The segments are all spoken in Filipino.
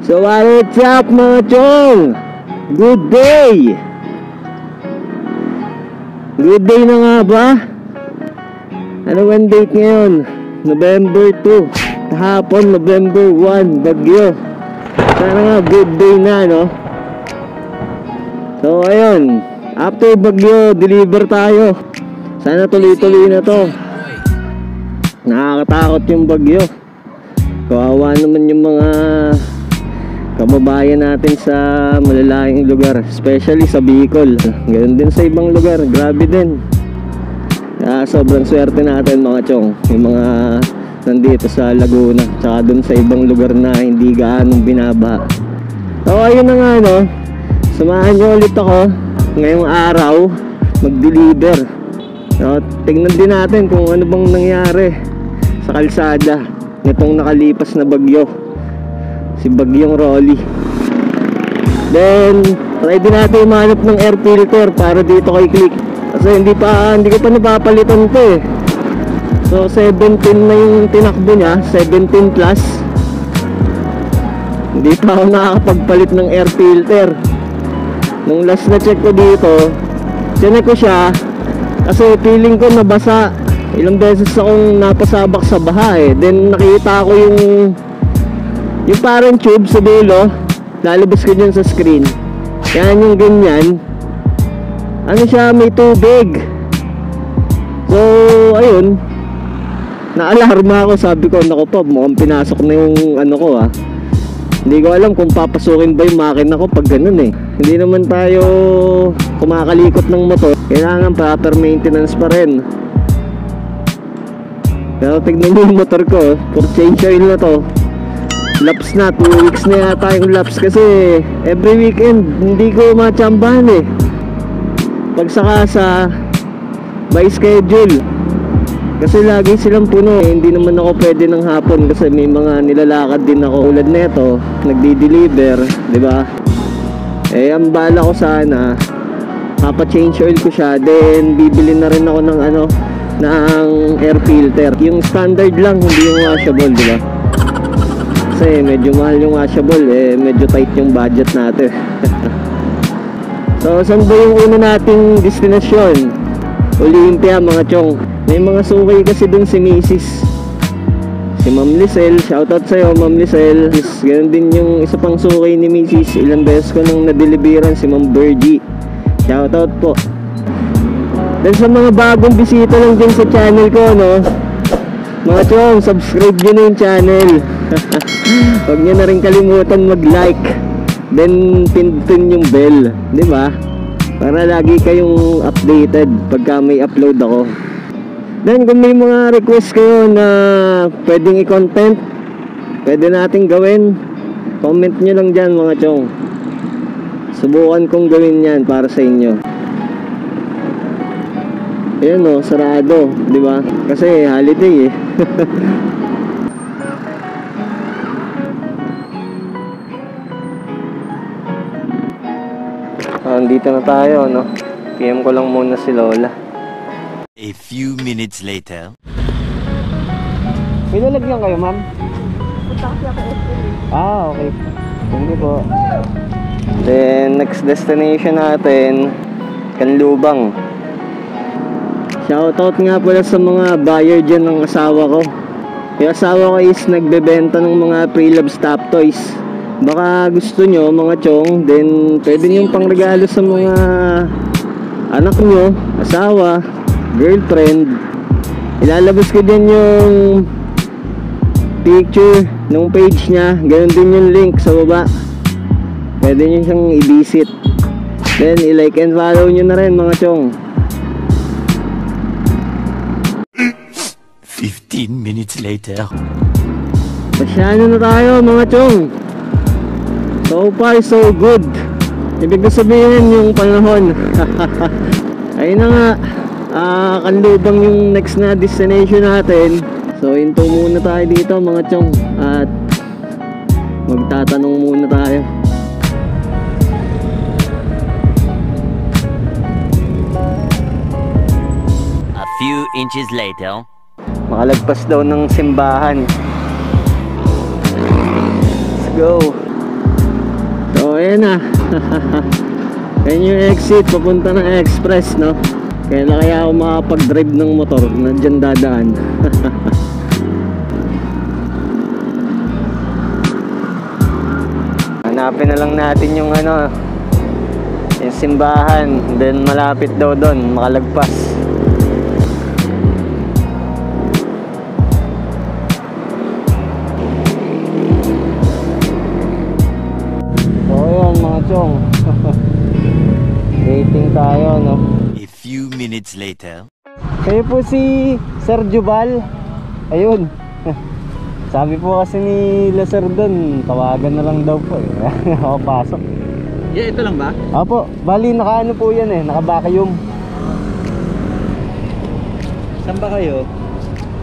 So what's up mga chong? Good day! Good day na nga ba? Ano ang date ngayon? November 2. Kahapon November 1, bagyo. Sana nga good day na, no? So ayun, after bagyo, deliver tayo. Sana tuloy-tuloy na to. Nakakatakot yung bagyo. Kawawa naman yung mga kababayan natin sa malalayong lugar, especially sa Bicol. Ganoon din sa ibang lugar, grabe din. Sobrang swerte natin mga chong, yung mga nandito sa Laguna, tsaka dun sa ibang lugar na hindi gaanong binaba. So ayun na nga, no, samahan nyo ulit ako ngayong araw mag-deliver. So, tingnan din natin kung ano bang nangyari sa kalsada nitong nakalipas na bagyo, si Bagyong Rolly. Then try din natin umanap ng air filter para dito kay Click, kasi hindi ko pa napapalitan to eh. So 17 na yung tinakbo niya, 17 plus. Hindi pa ako nakakapagpalit ng air filter. Nung last na check ko dito, chinek ko siya kasi feeling ko nabasa. Ilang beses akong napasabak sa baha eh. Then nakita ko yung parang tube sa dulo, lalabas ko dyan sa screen. Yan yung ganyan. Ano siya, may tubig. So ayun, naalarma ako. Sabi ko, naku po, mukhang pinasok na yung ano ko ah. Hindi ko alam kung papasukin ba yung makina ko pag ganun eh. Hindi naman tayo kumakalikot ng motor, kailangan proper maintenance pa rin. Pero tignan mo yung motor ko, for change oil na to. Laps na, 2 weeks na yata yung laps, kasi every weekend hindi ko matsambahan eh. Pagsaka sa by schedule, kasi lagi silang puno eh. Hindi naman ako pwede ng hapon kasi may mga nilalakad din ako. Ulad na ito, nagdi-deliver, di ba? Eh ang bala ko sana, papa-change oil ko siya, then bibili na rin ako ng ano, ng air filter. Yung standard lang, hindi yung washable, di ba? Kasi medyo mahal yung washable eh, medyo tight yung budget natin. So saan ba yung una nating destinasyon? Olympia mga chong. May mga suki kasi dun si Mrs. Si Ma'am Lisel, shoutout sa'yo Ma'am Lisel. Ganun din yung isa pang suki ni Mrs. Ilang beses ko nang nadeliveran, si Ma'am Bergie. Shoutout po. Then sa mga bagong bisita lang din sa channel ko, no, mga chong, subscribe nyo na yung channel. Huwag nyo na rin kalimutan mag-like, then pindutin yung bell, di ba? Para lagi kayong updated pagka may upload ako. Then kung may mga request kayo na pwedeng i-content, pwede natin gawin, comment nyo lang dyan mga chong. Subukan kong gawin yan para sa inyo. Ayan o, sarado, di ba? Kasi holiday eh. Dito na tayo, no? PM ko lang muna si Lola. A few minutes later. May lalagyan kayo, ma'am? Punta kasi ako SL. Okay. Thank you po. Then, next destination natin, Canlubang. Shoutout nga pala sa mga buyer dyan ng asawa ko. Yung asawa ko is nagbebenta ng mga pre-loved stop toys. Baka gusto nyo mga chong, then pwede nyo pang regalo sa mga anak nyo, asawa, girlfriend. Ilalabas ko dyan yung picture ng page nya, ganoon din yung link sa baba. Pwede nyo siyang i-visit. Then i-like and follow nyo na rin mga chong. 15 minutes later. Pasyano na tayo mga chong. So far so good. Ibig ko sabihin yung panahon. Ayun na nga, Canlubang yung next na destination natin. So hinto muna tayo dito mga chong, at magtatanong muna tayo. A few inches later. Makalagpas daw ng simbahan. Let's go. Ayan na. Ayan yung exit papunta ng Express, no? Kaya ako makapag-drive ng motor na dyan dadaan. Hanapin na lang natin yung ano, yung simbahan. Then malapit daw doon, makalagpas. So yun mga chong. Waiting tayo, no? A few minutes later. Kayo po si Sir Jubal. Ayun. Sabi po kasi ni Laser doon, tawagan na lang daw po eh. Ako pasok. Yeah, ito lang ba? Opo, bali nakaano po yan eh, naka-vacuum. Saan ba kayo?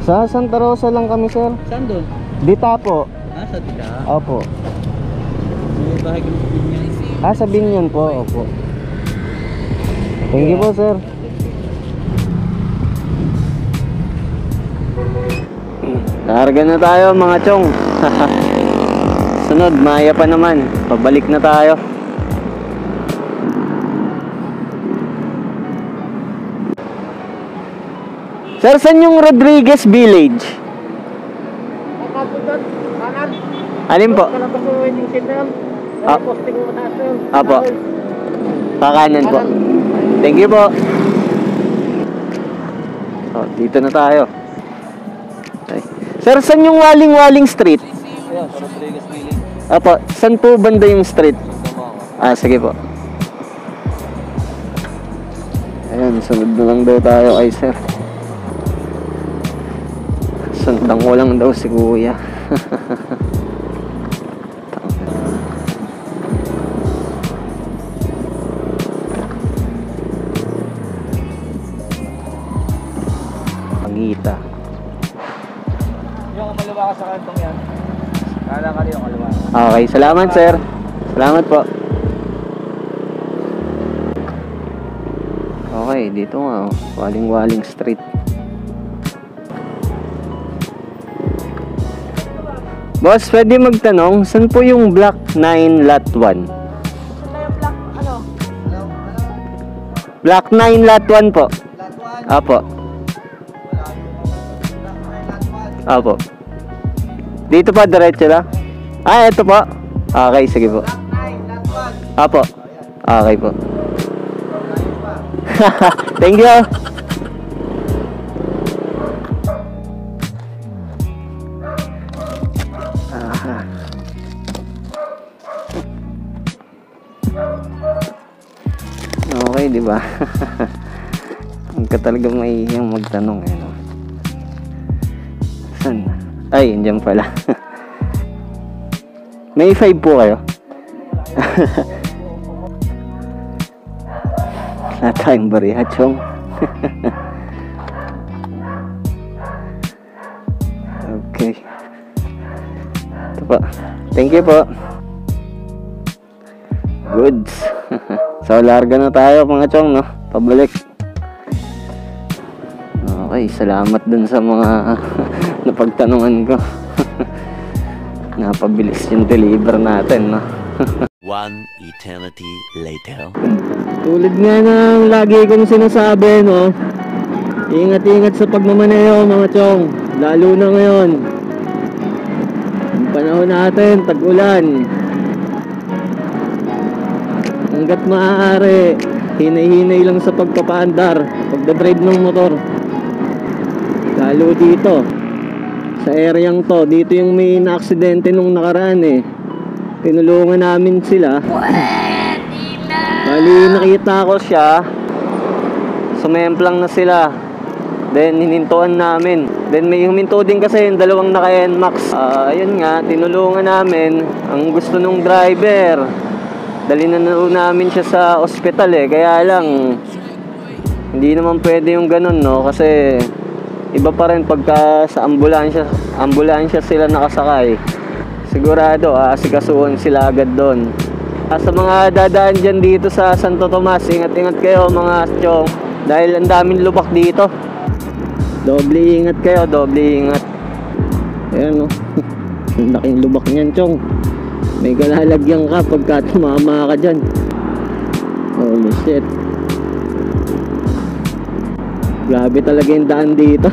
Sa Santa Rosa lang kami, sir. Saan doon? Dita po. Ah, sa Tika. Opo. May bahagi ng Binyan. Ah, sa Binyan po, opo. Thank you po, sir. Karga na tayo mga chong. Sunod, Maya pa naman. Pabalik na tayo. Sir, saan yung Rodriguez Village? Alin po? Ah. Apo. Kakanan po. Thank you po. Oh, dito na tayo. Okay. Sir, saan yung Waling-Waling Street? Ayan, sa Rodriguez Village. Apo, saan po banda yung street? Ah, sige po. Ayan, sunod na lang daw tayo kay sir. Sundan ko lang daw si kuya. Pangita. Yung kamaluwa ka sa kantong yan. Kala ka rin yung kalawa. Okay, salamat sir. Salamat po. Okay, dito nga oh. Waling-Waling Street. Boss, pwede magtanong, saan po yung Block 9 Lot 1? Block 9 Lot 1 po. Apo. Apo. Dito pa, diretso lang? Ah, eto po. Okay, sige po. Apo. Okay po. Thank you. Okay, di ba? Ang ka talaga maihiyang magtanong eh, no? Saan? Ay, andyan pala. May 5 po kayo? Wala tayong bariya, chong. Okay. Ito po. Thank you po. Goods. So, larga na tayo mga chong, no? Pabalik. Okay, salamat dun sa mga napagtanungan ko. Napabilis yung deliver natin, no? One eternity later. Tulad nga ng lagi kong sinasabi, no? Ingat-ingat sa pagmamaneho mga chong. Lalo na ngayon. Ang panahon natin, tag-ulan. Hanggat maaari, hinay-hinay lang sa pagpapaandar, pagdadrive ng motor. Lalo dito, sa areang to, dito yung may na-aksidente nung nakaraan eh. Tinulungan namin sila. Bali, nakita ko siya. Sumemplang na sila. Then, hinintuan namin. Then, may huminto din kasi yung dalawang naka-NMAX. Ayun nga, tinulungan namin. Ang gusto nung driver, dali na namin siya sa ospital eh. Kaya lang, hindi naman pwede yung ganun, no? Kasi, iba pa rin pagka sa ambulansya sila nakasakay. Sigurado, asikasuhan sila agad doon. Sa mga dadaan dyan dito sa Santo Tomas, ingat-ingat kayo mga chong. Dahil ang daming lubak dito. Doble ingat kayo, doble ingat. Ayan, no? Ang laking lubak niyan, chong. May kalalagyan ka pagka tumama ka dyan. Holy shit. Grabe talaga yung daan dito.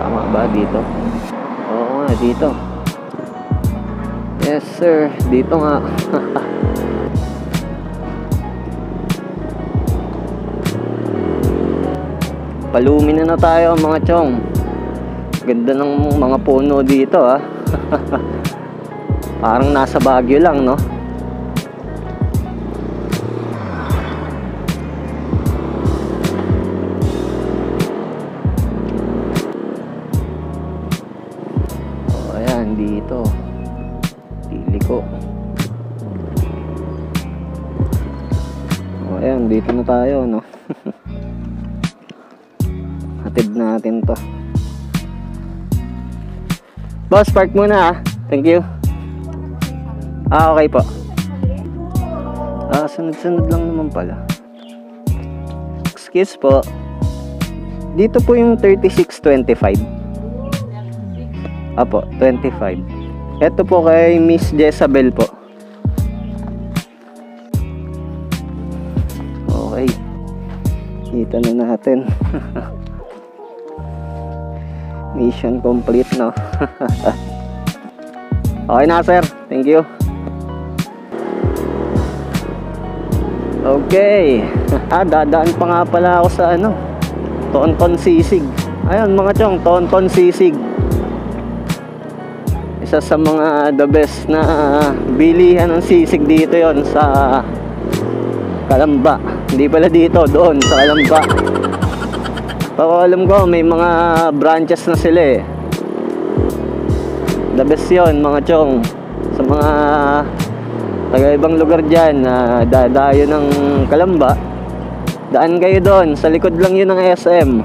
Tama ba dito? Oo nga, dito. Yes sir, dito nga. Palumi na tayo mga chong. Ganda ng mga puno dito ah. Parang nasa Baguio lang, no? Oh, ayan dito. Tiliko. Oh, ayan dito na tayo, no? Hatid natin to. Boss, park muna ah. Thank you. Okay po. Sunod-sunod lang naman pala. Excuse po. Dito po yung 3625. Apo, 25. Ito po kay Miss Jezabel po. Okay. Kita na natin. Mission complete, no? Okay na, sir. Thank you. Okay. Dadaan pa nga pala ako sa ano, Tonton Sisig. Ayun mga chong, Tonton Sisig. Isa sa mga the best na bilihan ng sisig dito yon sa Calamba. Hindi pala dito, doon sa Calamba. Pero alam ko may mga branches na sila eh. The best yun mga chong. Sa mga taga ibang lugar dyan na dadayo ng Calamba, daan kayo doon. Sa likod lang yun ng SM.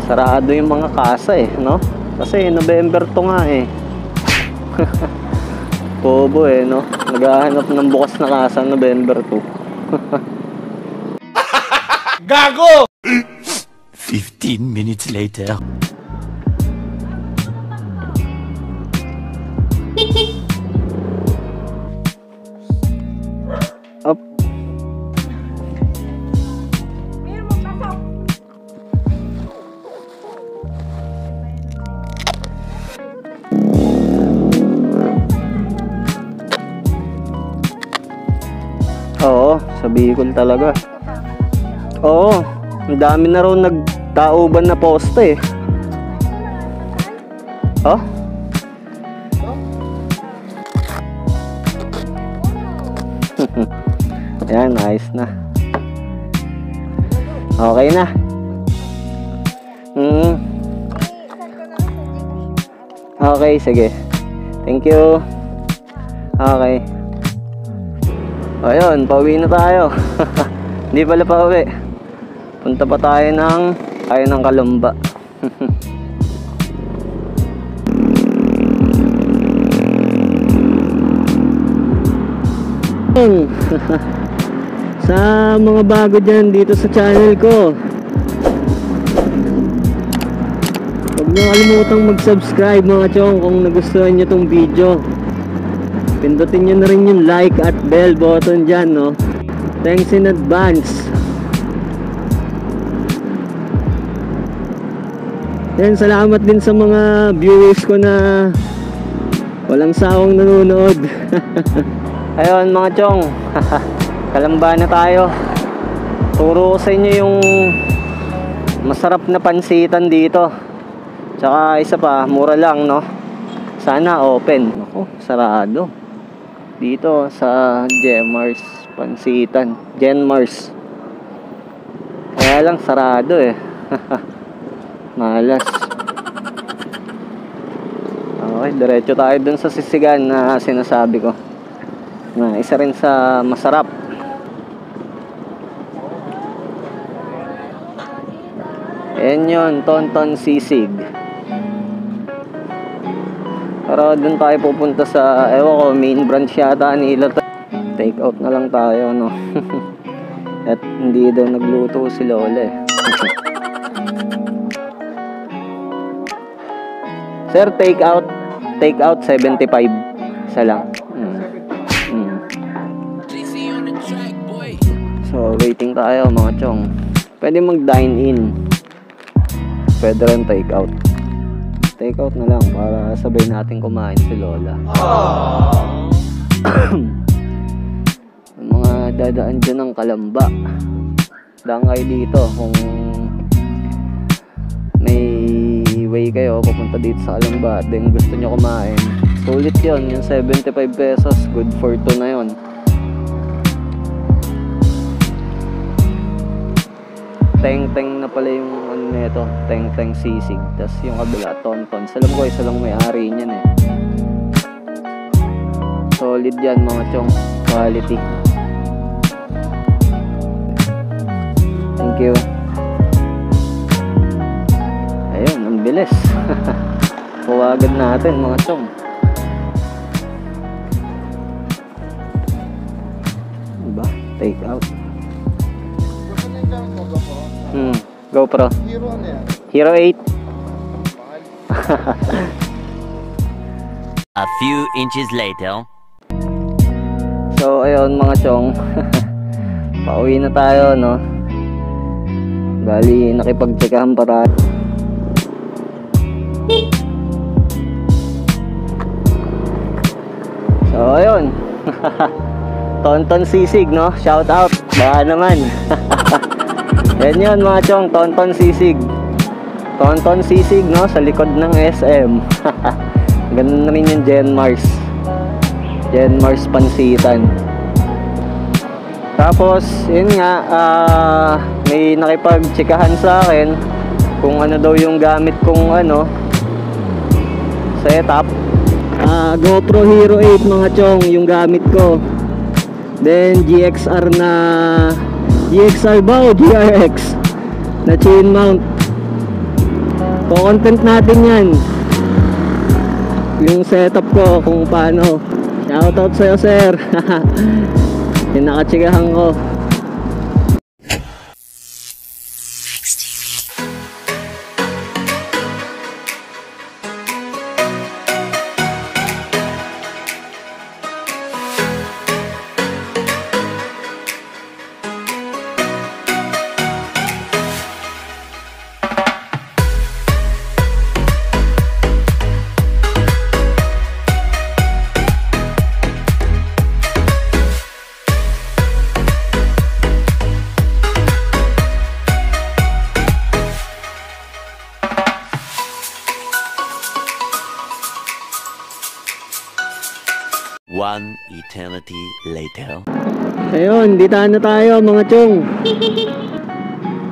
Sarado yung mga kasa eh, no? Kasi November to nga eh. Pobo eh, no? Naghahanap ng bukas na kasa November 2. Gago! 15 minutes later. Up. Oo, sa Bicol talaga. Oo, ang dami na raw nagtauban na poste eh. Oh? Ayan, ayos na. Okay na. Okay, sige. Thank you. Okay. Ayun, pauwi na tayo. Hindi pala pauwi. Punta pa tayo ng Calamba. Sa mga bago dyan dito sa channel ko, huwag niyo kalimutang mag-subscribe mga chong kung nagustuhan nyo tong video. Pindutin nyo na rin yung like at bell button dyan, no? Thanks in advance. Yan, salamat din sa mga viewers ko na walang sawang nanonood. Ayun mga chong, Calamba na tayo. Turo ko sa inyo yung masarap na pansitan dito. Tsaka isa pa, mura lang, no? Sana open. Ako, sarado. Dito sa Genmars pansitan. Genmars. Kaya lang sarado eh. Malas. Okay, diretso tayo dun sa sisigan na sinasabi ko. Na isa rin sa masarap. Ayan yun, Tonton Sisig. Pero dun tayo pupunta sa, ewan ko, main branch yata nila. Take out na lang tayo, no? At hindi daw nagluto si Lola eh. Sir, take out 75. Isa lang. So, waiting tayo mga chong. Pwede mag-dine in. Pwede rin take out. Take out na lang para sabay natin kumain si Lola. Mga dadaan dyan ng Kalamba. Daan kayo dito kung may way kayo papunta dito sa Kalamba at then gusto nyo kumain. Sulit yun, yung 75 pesos, good for 2 na yun. Teng-teng na pala yung ano nito, teng-teng sisig. Tapos yung kabila, tonton. Alam ko, isa lang may-ari niyan eh. Solid yan mga chong, quality. Thank you. Ayun, ang bilis. Huwagan natin mga chong. Diba? Take out. GoPro. Hero ano yan? Hero 8. A few inches later. So, ayun mga chong. Pauwi na tayo, no? Bali, nakipag-checkahan para. So, ayun. Tonton sisig, no? Shout out. Baka naman. Yan yun mga chong, tonton sisig. Tonton sisig, no? Sa likod ng SM. Ganun na rin yung Genmars. Genmars Pansitan. Tapos, yun nga, may nakipag-chikahan sa akin kung ano daw yung gamit kong setup. GoPro Hero 8 mga chong, yung gamit ko. Then, GXR ba o GRX na chain mount. Co-content natin yan, yung setup ko kung paano. Shoutout sa'yo sir. Yung nakatsikahan ko. One eternity later. Ayun, dito na tayo mga chong.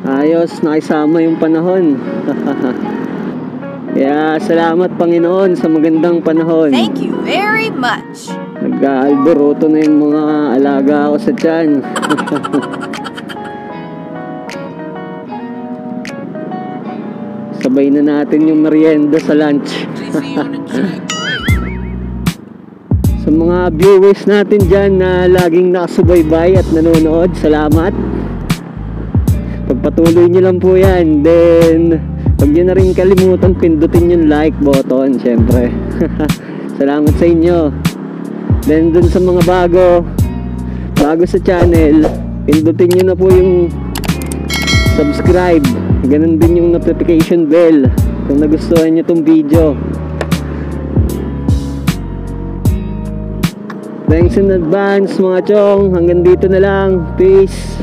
Ayos, nakisama yung panahon. Kaya salamat Panginoon sa magandang panahon. Thank you very much. Nag-alboroto na yung mga alaga ko sa tiyan. Sabay na natin yung merienda sa lunch. Sa mga viewers natin dyan na laging nakasubaybay at nanonood, salamat. Pagpatuloy nyo lang po yan. Then, huwag nyo na rin kalimutan pindutin yung like button, syempre. Salamat sa inyo. Then, dun sa mga bago sa channel, pindutin nyo na po yung subscribe. Ganun din yung notification bell kung nagustuhan nyo tong video. Thanks in advance mga chong. Hanggang dito na lang. Peace.